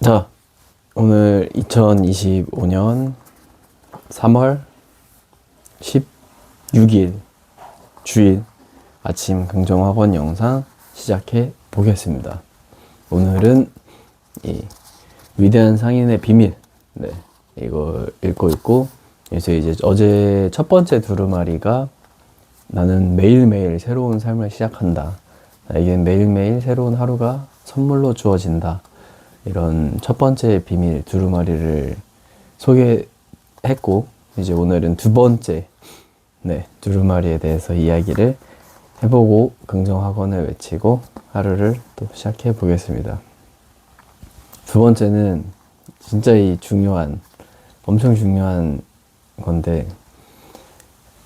자, 오늘 2025년 3월 16일 주일 아침 긍정학원 영상 시작해 보겠습니다. 오늘은 이 위대한 상인의 비밀, 이걸 읽고 있고, 그래서 이제 어제 첫 번째 두루마리가 나는 매일매일 새로운 삶을 시작한다. 나에게 매일매일 새로운 하루가 선물로 주어진다. 이런 첫 번째 비밀 두루마리를 소개했고, 이제 오늘은 두 번째 두루마리에 대해서 이야기를 해보고 긍정학원을 외치고 하루를 또 시작해 보겠습니다. 두 번째는 진짜 엄청 중요한 건데,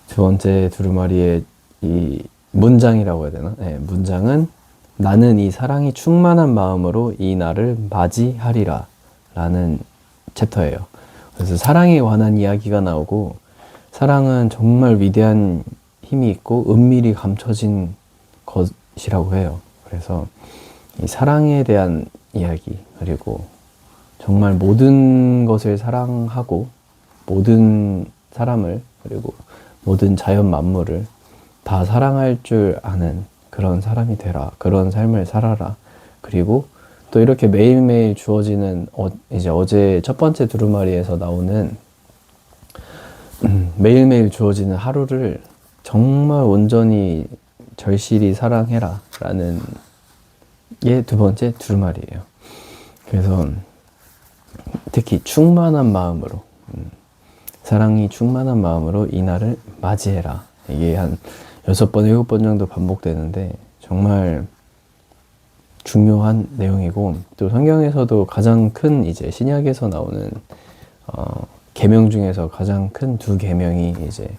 두 번째 두루마리의 이 문장이라고 해야 되나? 문장은 나는 이 사랑이 충만한 마음으로 이 날을 맞이하리라 라는 챕터예요. 그래서 사랑에 관한 이야기가 나오고, 사랑은 정말 위대한 힘이 있고 은밀히 감춰진 것이라고 해요. 그래서 이 사랑에 대한 이야기, 그리고 정말 모든 것을 사랑하고 모든 사람을, 그리고 모든 자연 만물을 다 사랑할 줄 아는 그런 사람이 되라. 그런 삶을 살아라. 그리고 또 이렇게 매일매일 주어지는 이제 어제 첫 번째 두루마리에서 나오는 매일매일 주어지는 하루를 정말 온전히 절실히 사랑해라 라는 게 두 번째 두루마리예요. 그래서 특히 충만한 마음으로, 사랑이 충만한 마음으로 이 날을 맞이해라. 이게 한 6번, 7번 정도 반복되는데 정말 중요한 내용이고, 또 성경에서도 가장 큰 이제 신약에서 나오는 계명 중에서 가장 큰 두 계명이 이제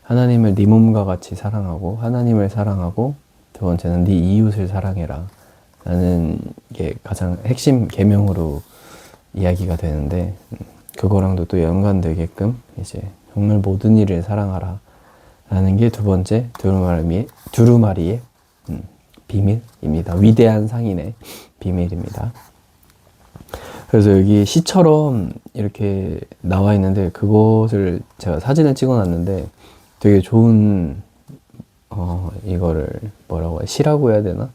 하나님을 네 몸과 같이 사랑하고, 하나님을 사랑하고, 두 번째는 네 이웃을 사랑해라 라는 게 가장 핵심 계명으로 이야기가 되는데, 그거랑도 또 연관되게끔 이제 정말 모든 일을 사랑하라 라는 게 두 번째 두루마리의 비밀입니다. 위대한 상인의 비밀입니다. 그래서 여기 시처럼 이렇게 나와 있는데, 그것을 제가 사진을 찍어 놨는데 되게 좋은 이거를 뭐라고 시라고 해야 되나?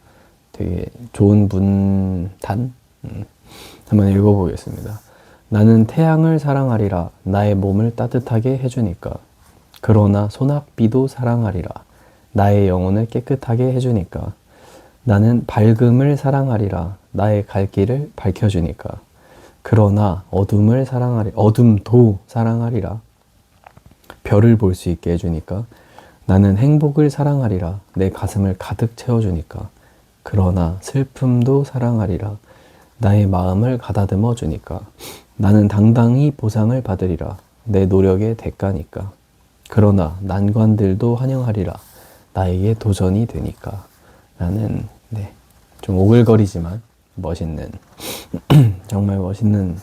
되게 좋은 문단? 한번 읽어보겠습니다. 나는 태양을 사랑하리라. 나의 몸을 따뜻하게 해주니까. 그러나 소낙비도 사랑하리라. 나의 영혼을 깨끗하게 해주니까. 나는 밝음을 사랑하리라. 나의 갈 길을 밝혀주니까. 그러나 어둠도 사랑하리라. 별을 볼 수 있게 해주니까. 나는 행복을 사랑하리라. 내 가슴을 가득 채워주니까. 그러나 슬픔도 사랑하리라. 나의 마음을 가다듬어 주니까. 나는 당당히 보상을 받으리라. 내 노력의 대가니까. 그러나 난관들도 환영하리라. 나에게 도전이 되니까. 라는 좀 오글거리지만 멋있는 정말 멋있는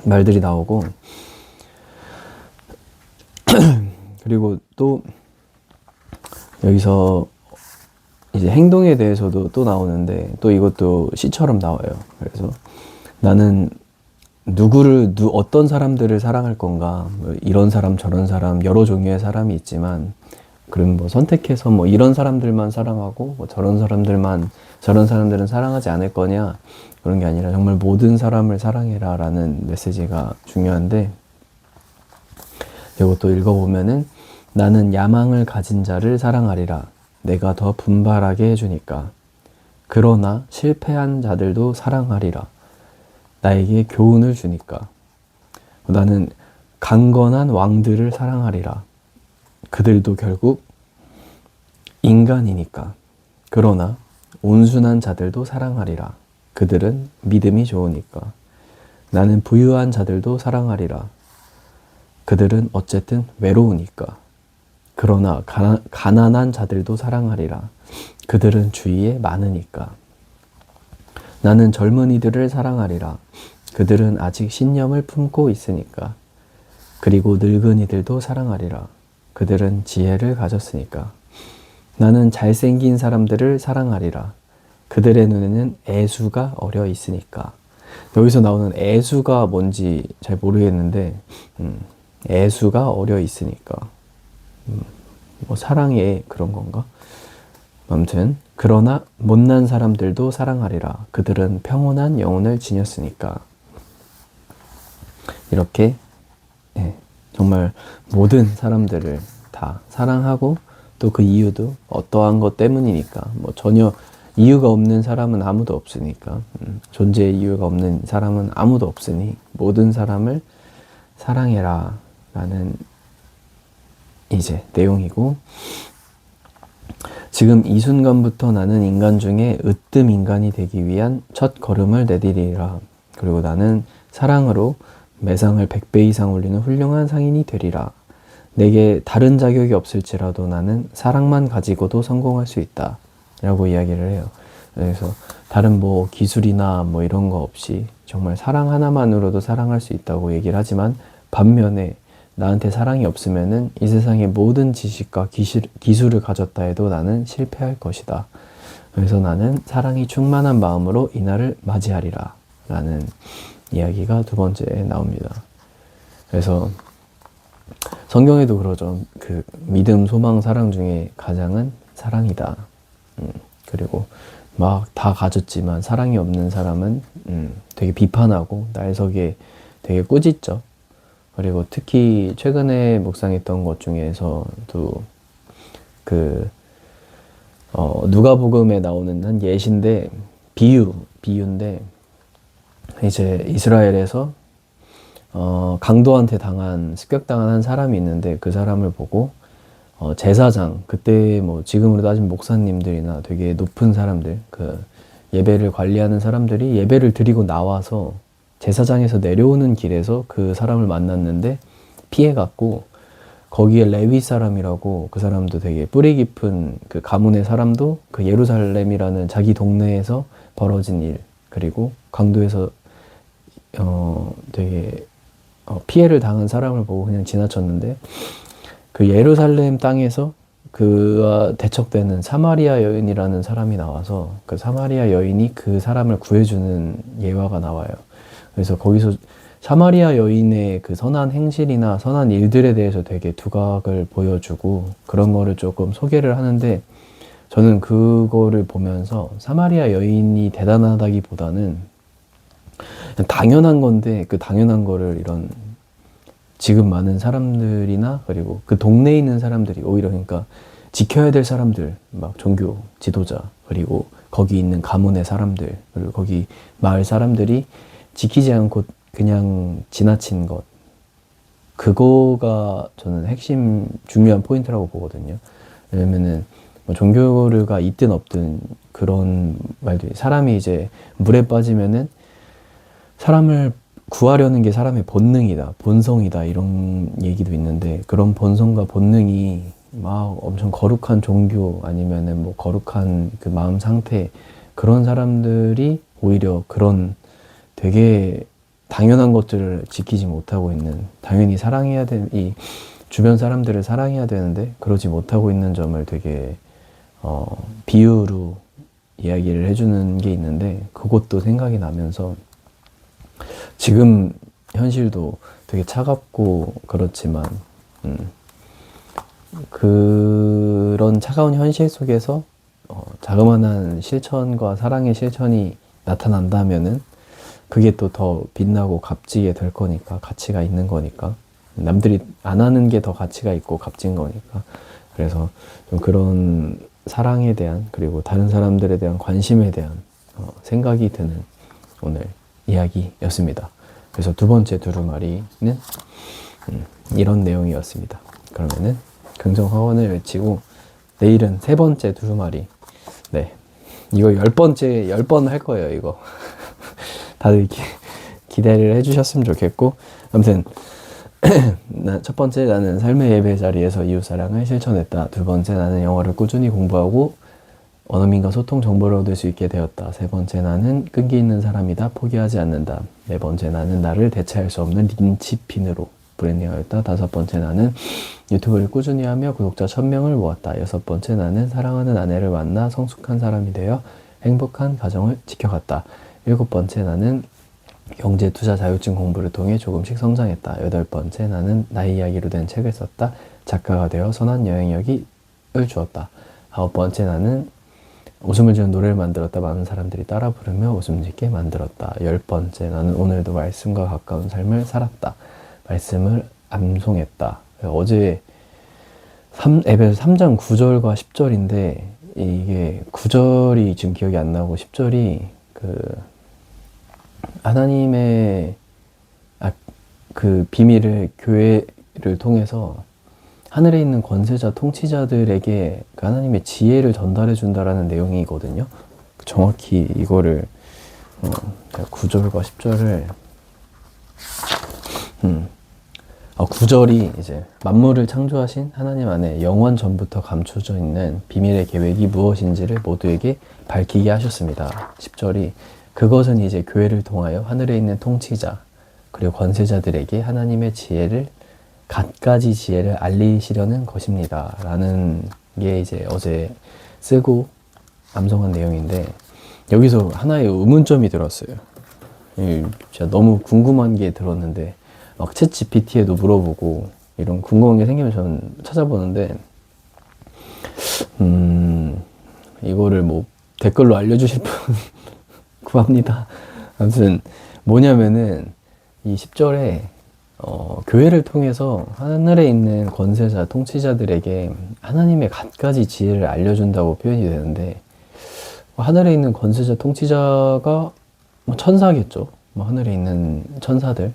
말들이 나오고, 그리고 또 여기서 이제 행동에 대해서도 또 나오는데, 또 이것도 시처럼 나와요. 그래서 나는 어떤 사람들을 사랑할 건가, 뭐 이런 사람 저런 사람 여러 종류의 사람이 있지만, 그럼 뭐 선택해서 뭐 이런 사람들만 사랑하고 뭐 저런 사람들은 사랑하지 않을 거냐, 그런 게 아니라 정말 모든 사람을 사랑해라 라는 메시지가 중요한데, 이것도 읽어보면은 나는 야망을 가진 자를 사랑하리라. 내가 더 분발하게 해주니까. 그러나 실패한 자들도 사랑하리라. 나에게 교훈을 주니까. 나는 강건한 왕들을 사랑하리라. 그들도 결국 인간이니까. 그러나 온순한 자들도 사랑하리라. 그들은 믿음이 좋으니까. 나는 부유한 자들도 사랑하리라. 그들은 어쨌든 외로우니까. 그러나 가난한 자들도 사랑하리라. 그들은 주위에 많으니까. 나는 젊은이들을 사랑하리라. 그들은 아직 신념을 품고 있으니까. 그리고 늙은이들도 사랑하리라. 그들은 지혜를 가졌으니까. 나는 잘생긴 사람들을 사랑하리라. 그들의 눈에는 애수가 어려 있으니까. 여기서 나오는 애수가 뭔지 잘 모르겠는데, 애수가 어려 있으니까, 뭐 사랑의 그런 건가? 아무튼 그러나 못난 사람들도 사랑하리라. 그들은 평온한 영혼을 지녔으니까. 이렇게 정말 모든 사람들을 다 사랑하고 또 그 이유도 어떠한 것 때문이니까 뭐 전혀 이유가 없는 사람은 아무도 없으니까 존재의 이유가 없는 사람은 아무도 없으니 모든 사람을 사랑해라 라는 이제 내용이고 지금 이 순간부터 나는 인간 중에 으뜸 인간이 되기 위한 첫 걸음을 내디리라. 그리고 나는 사랑으로 매상을 100배 이상 올리는 훌륭한 상인이 되리라. 내게 다른 자격이 없을지라도 나는 사랑만 가지고도 성공할 수 있다. 라고 이야기를 해요. 그래서 다른 뭐 기술이나 뭐 이런 거 없이 정말 사랑 하나만으로도 사랑할 수 있다고 얘기를 하지만 반면에 나한테 사랑이 없으면은 이 세상의 모든 지식과 기술을 가졌다 해도 나는 실패할 것이다. 그래서 나는 사랑이 충만한 마음으로 이날을 맞이하리라. 라는 이야기가 두 번째에 나옵니다. 그래서 성경에도 그러죠. 그 믿음, 소망, 사랑 중에 가장은 사랑이다. 그리고 막 다 가졌지만 사랑이 없는 사람은 되게 비판하고 날석에 되게 꾸짖죠. 그리고 특히 최근에 묵상했던 것 중에서도 그 누가복음에 나오는 한 예시인데 비유인데 이제 이스라엘에서 강도한테 습격당한 한 사람이 있는데 그 사람을 보고 제사장, 그때 뭐 지금으로 따지면 목사님들이나 되게 높은 사람들, 그 예배를 관리하는 사람들이 예배를 드리고 나와서 제사장에서 내려오는 길에서 그 사람을 만났는데 피해갔고 거기에 레위 사람이라고 그 사람도 되게 뿌리 깊은 그 가문의 사람도 그 예루살렘이라는 자기 동네에서 벌어진 일 그리고 강도에서 되게 피해를 당한 사람을 보고 그냥 지나쳤는데 그 예루살렘 땅에서 그와 대척되는 사마리아 여인이라는 사람이 나와서 그 사마리아 여인이 그 사람을 구해주는 예화가 나와요. 그래서 거기서 사마리아 여인의 그 선한 행실이나 선한 일들에 대해서 되게 두각을 보여주고 그런 거를 조금 소개를 하는데 저는 그거를 보면서 사마리아 여인이 대단하다기보다는 당연한 건데 그 당연한 거를 이런 지금 많은 사람들이나 그리고 그 동네에 있는 사람들이 오히려 그러니까 지켜야 될 사람들 막 종교 지도자 그리고 거기 있는 가문의 사람들 그리고 거기 마을 사람들이 지키지 않고 그냥 지나친 것 그거가 저는 핵심 중요한 포인트라고 보거든요. 왜냐면은 뭐 종교가 있든 없든 그런 말들이 사람이 이제 물에 빠지면은 사람을 구하려는 게 사람의 본능이다, 본성이다 이런 얘기도 있는데 그런 본성과 본능이 막 엄청 거룩한 종교 아니면은 뭐 거룩한 그 마음 상태 그런 사람들이 오히려 그런 되게 당연한 것들을 지키지 못하고 있는 당연히 사랑해야 되는 이 주변 사람들을 사랑해야 되는데 그러지 못하고 있는 점을 되게 비유로 이야기를 해주는 게 있는데 그것도 생각이 나면서 지금 현실도 되게 차갑고 그렇지만 그런 차가운 현실 속에서 자그마한 실천과 사랑의 실천이 나타난다면은 그게 또 더 빛나고 값지게 될 거니까 가치가 있는 거니까 남들이 안 하는 게 더 가치가 있고 값진 거니까 그래서 좀 그런 사랑에 대한 그리고 다른 사람들에 대한 관심에 대한 생각이 드는 오늘 이야기였습니다. 그래서 두 번째 두루마리는 이런 내용이었습니다. 그러면은 긍정화원을 외치고 내일은 세 번째 두루마리 네 이거 10번 할 거예요 이거 다들 기대를 해주셨으면 좋겠고 아무튼 첫 번째 나는 삶의 예배 자리에서 이웃사랑을 실천했다. 두 번째 나는 영어를 꾸준히 공부하고 원어민과 소통 정보를 얻을 수 있게 되었다. 세 번째 나는 끈기 있는 사람이다. 포기하지 않는다. 네 번째 나는 나를 대체할 수 없는 린치핀으로 브랜딩하였다. 다섯 번째 나는 유튜브를 꾸준히 하며 구독자 1000명을 모았다. 여섯 번째 나는 사랑하는 아내를 만나 성숙한 사람이 되어 행복한 가정을 지켜갔다. 일곱 번째 나는 경제 투자 자격증 공부를 통해 조금씩 성장했다. 8번째, 나는 나의 이야기로 된 책을 썼다. 작가가 되어 선한 여행력을 주었다. 9번째, 나는 웃음을 주는 노래를 만들었다. 많은 사람들이 따라 부르며 웃음 짓게 만들었다. 10번째, 나는 오늘도 말씀과 가까운 삶을 살았다. 말씀을 암송했다. 어제 에베소 3장 9절과 10절인데 이게 9절이 지금 기억이 안 나고 10절이 하나님의 그 비밀을 교회를 통해서 하늘에 있는 권세자 통치자들에게 그 하나님의 지혜를 전달해 준다라는 내용이거든요. 정확히 이거를 9절과 10절을 9절이 이제 만물을 창조하신 하나님 안에 영원 전부터 감춰져 있는 비밀의 계획이 무엇인지를 모두에게 밝히게 하셨습니다. 10절이 그것은 이제 교회를 통하여 하늘에 있는 통치자 그리고 권세자들에게 하나님의 지혜를 갖가지 지혜를 알리시려는 것입니다. 라는 게 이제 어제 쓰고 암송한 내용인데 여기서 하나의 의문점이 들었어요. 제가 너무 궁금한 게 들었는데 막 챗 GPT에도 물어보고 이런 궁금한 게 생기면 저는 찾아보는데 이거를 뭐 댓글로 알려주실 분 구합니다. 아무튼 뭐냐면은 이 10절에 교회를 통해서 하늘에 있는 권세자, 통치자들에게 하나님의 갖가지 지혜를 알려준다고 표현이 되는데 하늘에 있는 권세자, 통치자가 뭐 천사겠죠. 뭐 하늘에 있는 천사들,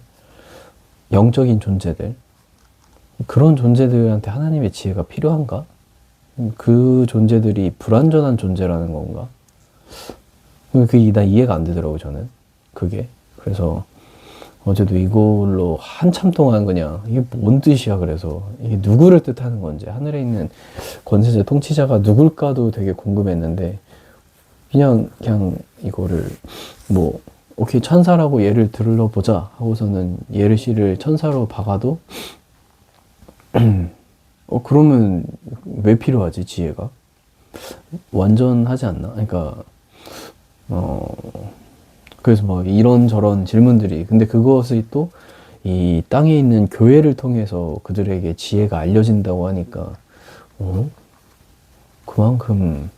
영적인 존재들 그런 존재들한테 하나님의 지혜가 필요한가? 그 존재들이 불완전한 존재라는 건가? 그게 나 이해가 안 되더라고요, 저는. 그게. 그래서 어제도 이걸로 한참 동안 그냥 이게 뭔 뜻이야 그래서 이게 누구를 뜻하는 건지 하늘에 있는 권세자 통치자가 누굴까도 되게 궁금했는데 그냥 이거를 뭐 오케이 천사라고 예를 들어보자 하고서는 예르시를 천사로 박아도 그러면 왜 필요하지 지혜가? 완전하지 않나? 그러니까 그래서 막 이런저런 질문들이 근데 그것이 또 이 땅에 있는 교회를 통해서 그들에게 지혜가 알려진다고 하니까 그만큼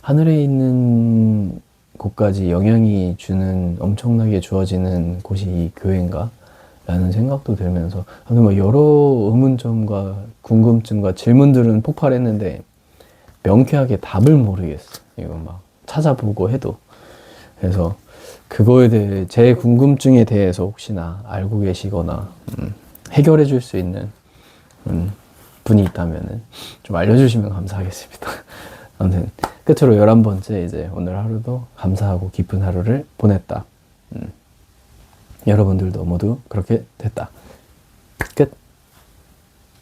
하늘에 있는 곳까지 영향이 주는 엄청나게 주어지는 곳이 이 교회인가? 라는 생각도 들면서 아무튼 뭐 여러 의문점과 궁금증과 질문들은 폭발했는데 명쾌하게 답을 모르겠어. 이거 막 찾아보고 해도. 그래서 그거에 대해 제 궁금증에 대해서 혹시나 알고 계시거나 해결해 줄 수 있는 분이 있다면 좀 알려주시면 감사하겠습니다. 아무튼 끝으로 11번째 이제 오늘 하루도 감사하고 기쁜 하루를 보냈다. 여러분들도 모두 그렇게 됐다.